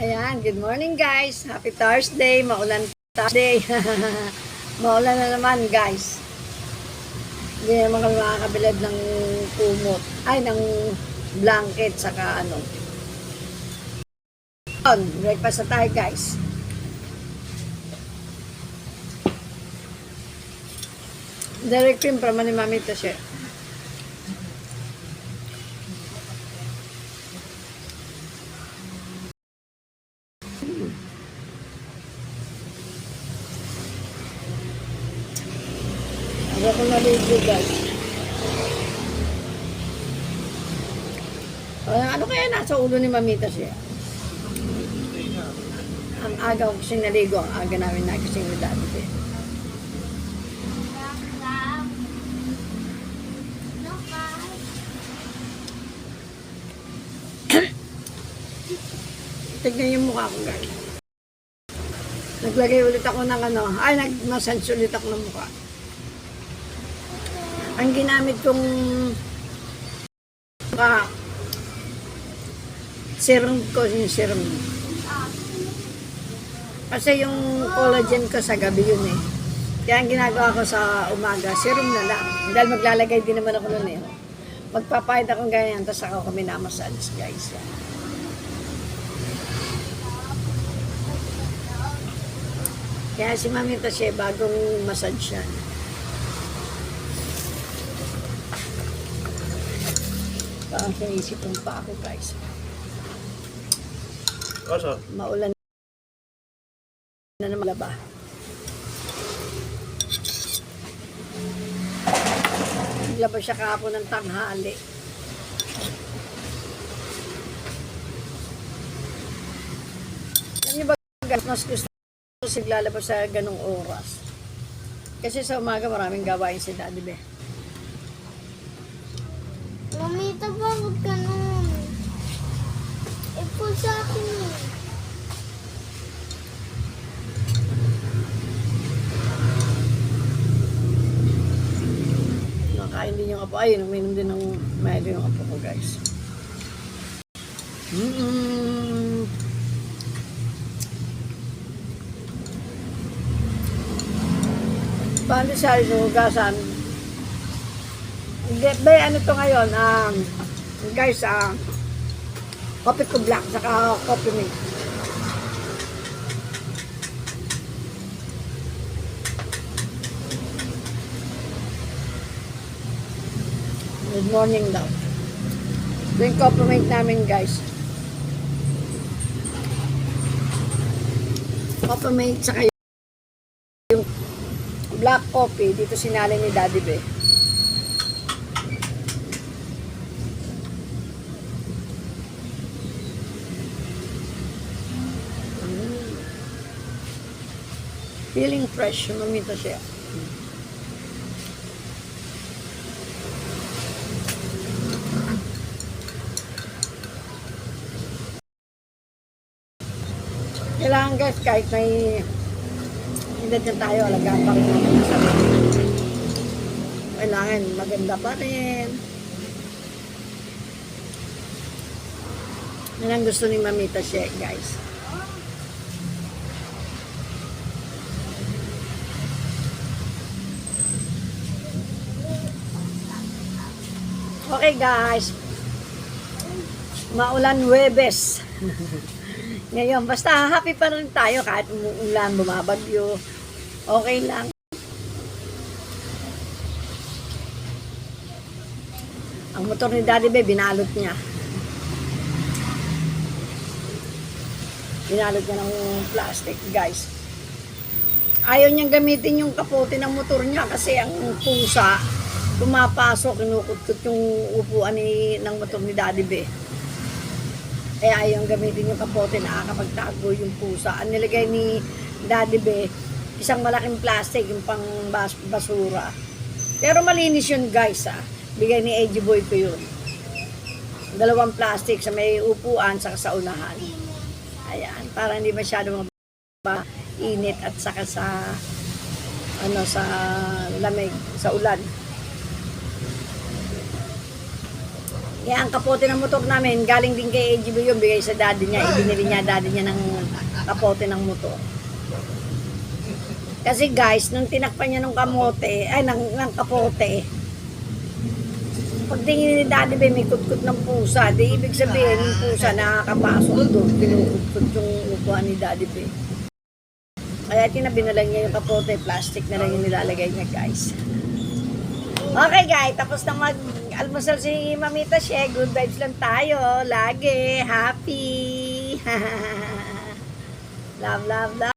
Ayan, good morning guys. Happy Thursday, maulan Thursday. Maulan na naman guys. Hindi naman kami makakabilad ng kumot. Ay, ng blanket saka ano. Breakfast na tayo guys. Dairy cream para man ni Mami ito siya. Ako naligo guys. Ano kaya nasa ulo ni Mamita siya? Ang aga ko kasing naligo, ang aga namin nakasing ni Daddy siya. Tignan yung mukha ko guys. Naglagay ulit ako ng ano, ay nag-massage ulit ako ng mukha. Ang ginamit kong serum ko, yung serum. Kasi yung collagen ko sa gabi yun eh. Kaya ang ginagawa ko sa umaga, serum na lang. Dahil maglalagay din naman ako nun eh. Magpapahid akong ganyan, tapos ako kami namassage guys. Kaya si Mami Tashe, bagong massage yan. Parang sinisip yung pa ako guys. Asa? Maulan na naman laba. Naglaba siya kahapon ng tanghali. Alam niyo ba guys, mas gusto ko siglalaba sa ganong oras. Kasi sa umaga maraming gawain si Daddy Be. Mamita, bakit ka nun? Ipo sa akin eh. Nakain din yung apo. Ayun, uminom din ng Milo yung apo ko guys. Paano siya inugasan? Bay, ano to ngayon? Guys, coffee ko black, saka coffee milk. Good morning daw. Ito yung coffee milk namin, guys. Coffee milk, saka yung black coffee, dito sinali ni Daddy Be. Feeling fresh, mamita siya. Kailangan guys, kahit may edad na tayo, alagaan pa rin natin sa sarili. Kailangan maganda pa rin. Yan ang gusto ni Mamita siya, guys. Okay guys, maulan Huwebes. Ngayon, basta happy pa rin tayo kahit umuulan, bumabagyo. Okay lang. Ang motor ni Daddy Be, binalot niya. Binalot niya ng plastic, guys. Ayaw niyang gamitin yung kapote ng motor niya kasi ang pusa pumapasok, kinukutkot yung upuan ng motor ni Daddy Be. Kaya ayaw gamitin yung kapote, nakakapagtago yung pusa. Ang nilagay ni Daddy Be, isang malaking plastic, yung pang basura. Pero malinis yun guys Bigay ni AJ Boy ko yun. 2 plastic sa may upuan saka sa unahan. Ayan, para hindi masyado init at saka sa sa lamig, sa ulan. Kaya ang kapote ng motor namin, galing din kay AGB yung bigay sa daddy niya. Ibinili niya daddy niya ng kapote ng motor. Kasi guys, nung tinakpan niya ng kamote, ay ng kapote, pagtingin ni Daddy Bay, may kutkut ng pusa. Di ibig sabihin, yung pusa nakakapasok doon. Kinukutkut yung upuan ni Daddy Bay. Kaya tinabi na lang niya yung kapote, plastic na lang yung nilalagay niya, guys. Okay, guys, tapos na mag-almusal si Mamita She. Good vibes lang tayo. Lagi. Happy. Love, love, love.